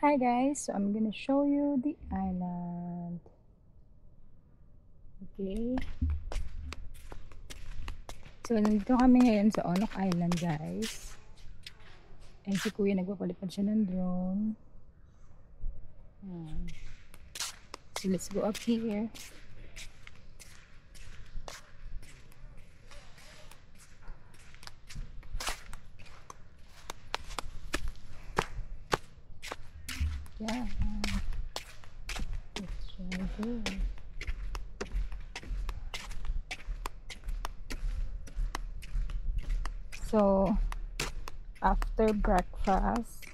Hi guys, so I'm gonna show you the island. Okay. So nandito kami ngayon sa Onok Island guys. And si Kuya nagpapalipad siya ng drone. So let's go up here. Yeah. Let's try this. So after breakfast,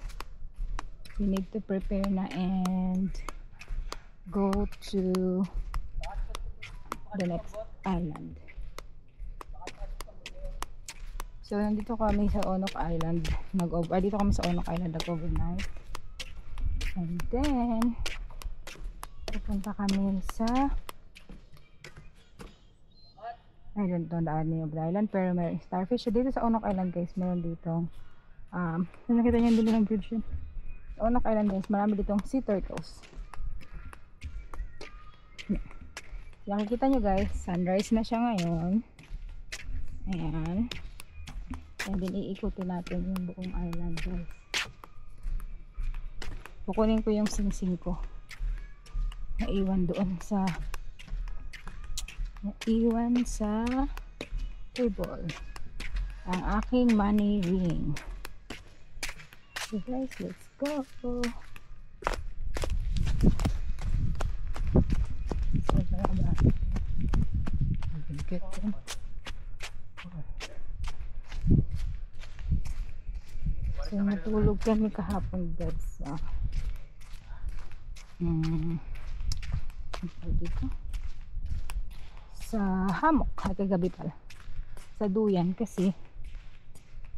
we need to prepare na and go to the next island. So nandito kami sa Onok Island. Dito kami sa Onok Island nag-overnight. And then pupunta kami sa I don't know the name of the island, pero may starfish. So dito sa Onok Island guys, meron ditong nakita niyo din ng bridge yun. Sa Onok Island guys, marami ditong sea turtles. Nakikita nyo guys, sunrise na siya ngayon. Ayan. And then iikutin natin yung buong island guys. Kukunin ko yung singsing ko. Naiwan sa table. Ang aking money ring. So guys, let's go. So natulog kami kahapon guys. Dito sa hammock kagabi pala sa duyan kasi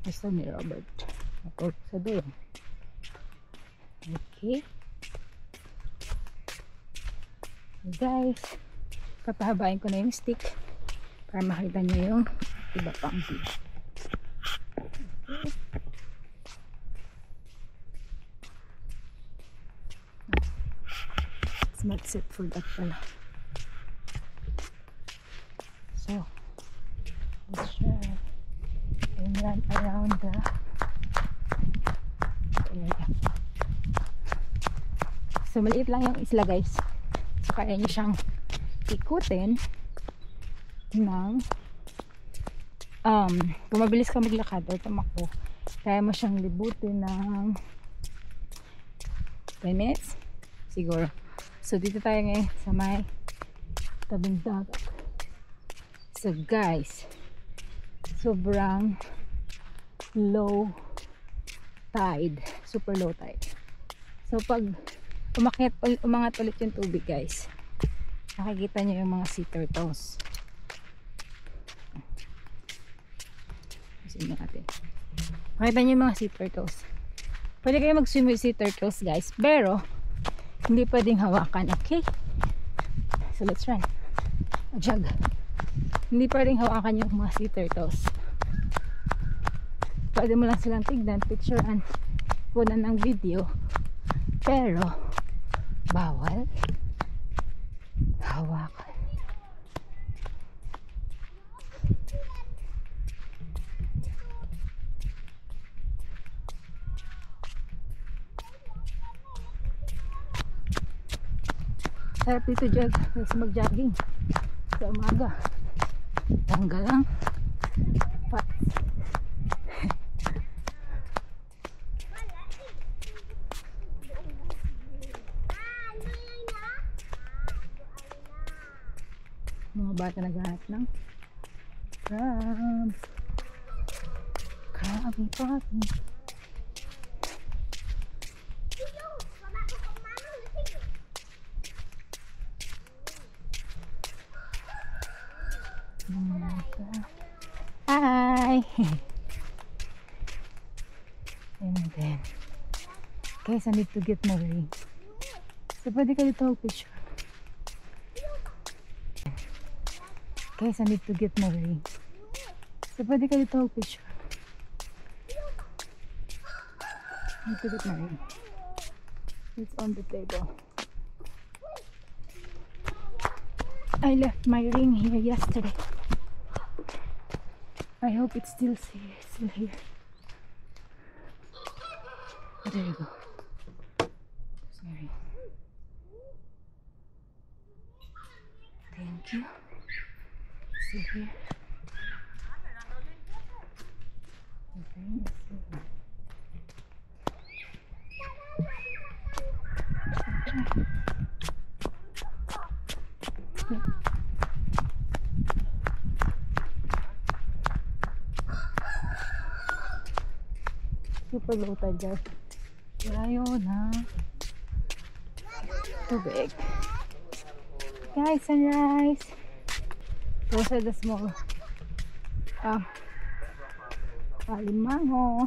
gusto ni Robert ako sa duyan. Okay guys, papahabain ko na yung stick para makita nyo yung iba pang view. Okay. Smart set for that pala. So let's try and run around the area. So maliit lang yung isla guys, so kaya nyo siyang ikutin ng kung mabilis ka maglakad or tumakbo, kaya mo siyang libutin ng 10 minutes siguro. So dito tayo ngayon sa may tabing dagat. So guys, sobrang low tide, super low tide. So pag umangat ulit yung tubig guys, nakikita nyo yung mga sea turtles. Kasi natin makita nyo yung mga sea turtles. Pwede kayo mag-swim with sea turtles guys, pero hindi pwedeng hawakan. Okay, so let's run a jog. Hindi pwedeng hawakan yung mga sea turtles. Pwede mo lang silang tignan, picturean, kunan ng video, pero bawal hawakan. Sarap dito jog kasi mag-jogging sa umaga. Tanggal lang fats. Mga bata naghahanap ng crab. Krabby Patty. Hi! And then guys, I need to get my ring. So pwede ka dito mag-picture. Guys, I need to get my ring. So pwede ka dito mag-picture. I need to get my ring. It's on the table. I left my ring here yesterday. I hope it's still here. Oh, there you go. Sorry. Thank you. Still here. Okay, let's see. Super low tide guys. Layo na tubig. Guys, sunrise. Those are the small alimango.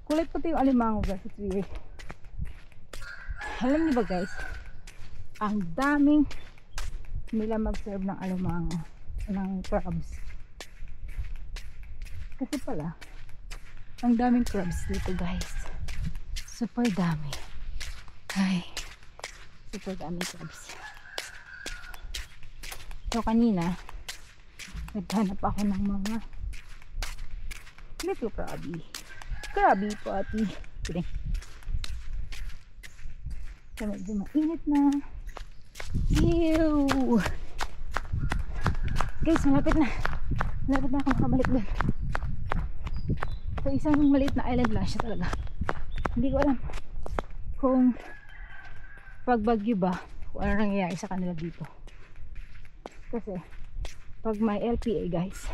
Kulay puti yung alimango guys. It's weird. Alam niyo ba guys, ang daming nila mag-serve ng alimango, ng crabs. Kasi pala ang daming crabs dito guys. Super dami. Ay, super daming crabs. So kanina naghanap ako ng mga little Krabi po ati. Kidding. So medyo mainit na. Ew! Guys, malapit na ako makabalik dun. So isang maliit na island lang siya talaga. Hindi ko alam kung pag bagyo ba kung ano nangyayari sa kanila dito. Kasi pag may LPA guys,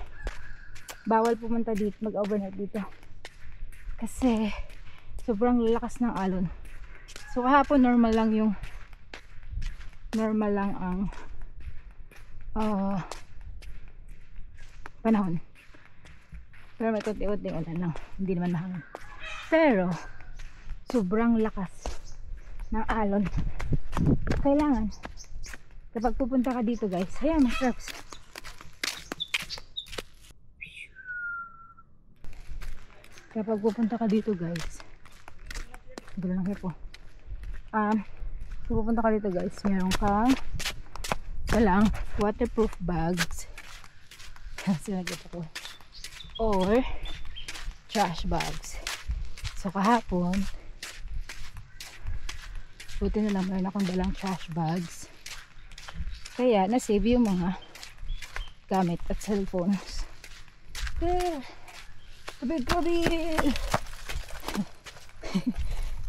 bawal pumunta dito, mag-overnight dito. Kasi sobrang lakas ng alon. So kahapon normal lang ang panahon. Pero may konti-konting ulan lang. Hindi naman mahangin. Pero sobrang lakas ng alon. Kailangan kapag pupunta ka dito guys, ayan, may crabs. Kapag pupunta ka dito guys, gulo lang po. Pupunta ka dito guys, meron kang walang waterproof bags. Kasi nagkita ko. Or trash bags. So kahapon, buti na lang meron akong dalang trash bags. Kaya na-save yung mga gamit at cellphones. Yeah. Gabi!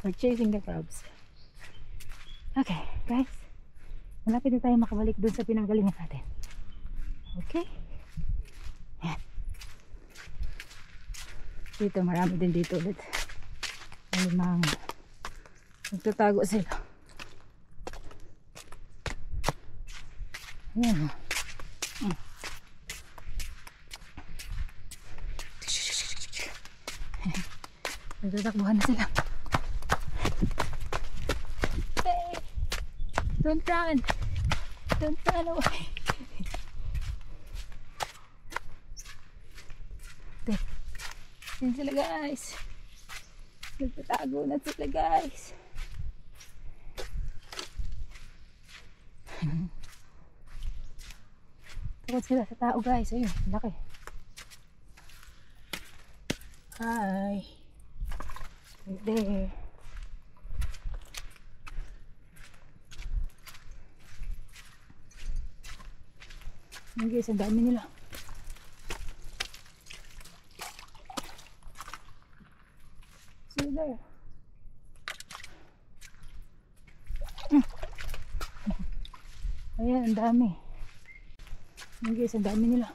We're chasing the crabs. Okay, guys. Malapit na tayo makabalik dun sa pinanggalingan natin. Okay? Yan. Dito, marami din dito ulit. Alimang nagtatago sila. Ayan. Nagtatakbuhan na sila. Hey! Don't run! Don't run away! Yan sila guys. Nagtatago na sila guys. Takot sila sa tao guys. Ayun, laki. Hi. Right there. Ayan guys, ang dami nila. See there. Ayan, ang dami. Ayan guys, ang dami nila.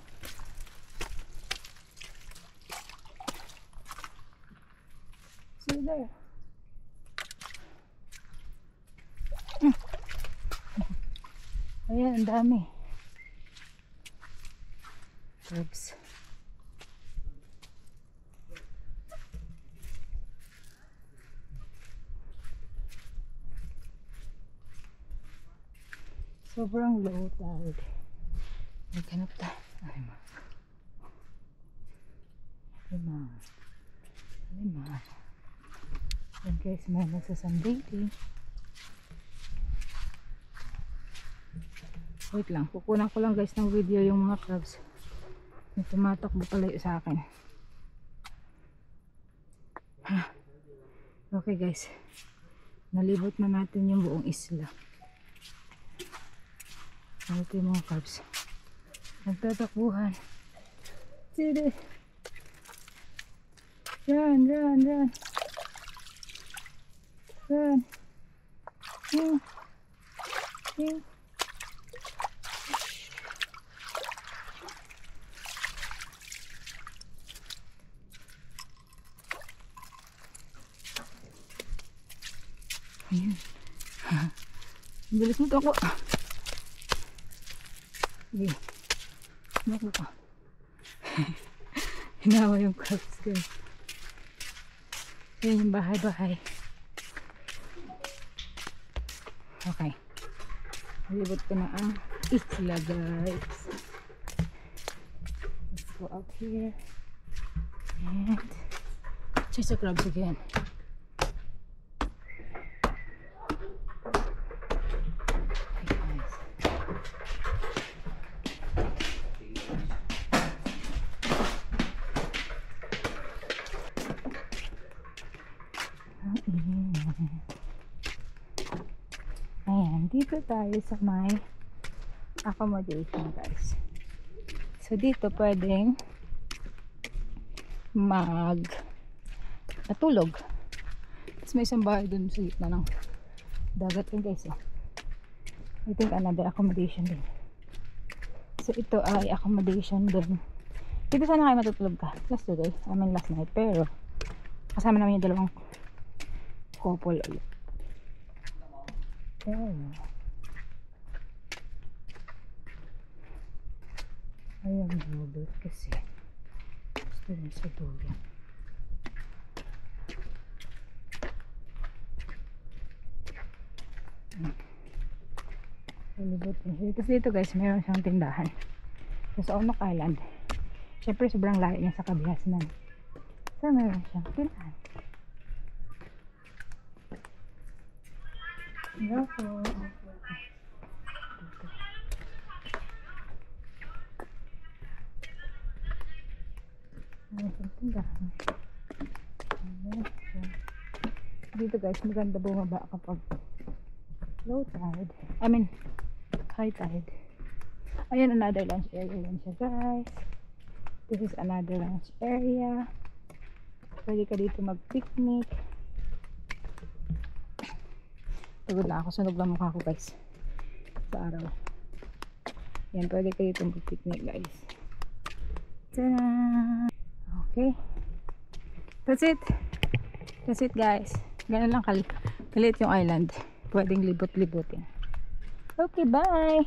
See there. Ayan, ang dami. Herbs. Sobrang low tide. Naghanap tayo. Alima. Yan guys, may nagsasunbathing. Wait lang, kukunan ko lang guys ng video yung mga crabs na tumatakbo palayo sa akin. Okay guys, nalibot na natin yung buong isla. Ito yung mga crabs nagtatakbuhan. Sige, run. Ayan. Bilis mo ito ako. Sige. Naku ka. Hinawa yung crabs guys. Ayan yung bahay. Okay. Nalibot ko na ang isla guys. Let's go up here. And chase the crabs again. Ayan, dito tayo sa may accommodation guys. So dito pwedeng matulog. Tapos may isang bahay dun sa gitna ng dagat yun guys. I think another accommodation din. So ito ay accommodation din. Dito sana kayo matutulog ka last night, pero kasama namin yung dalawang couple ulit. Ayan, robot kasi gusto rin sa dulo. Kasi dito guys, mayroon siyang tindahan sa Onok Island. Siyempre sobrang layo niya sa Kabihasnan. So mayroon siyang tindahan. Hello po. Dito guys, maganda bumaba kapag low tide. High tide. Ayan, another lunch area yan siya guys. This is another lunch area. Pwede ka dito mag-picnic. Pagod na ako, sunog lang mukha ko guys sa araw. Yan, pwede ka dito mag-picnic guys. Tada! Okay, that's it guys. Ganun lang kalit yung island, pwedeng libot-libutin. Okay, bye.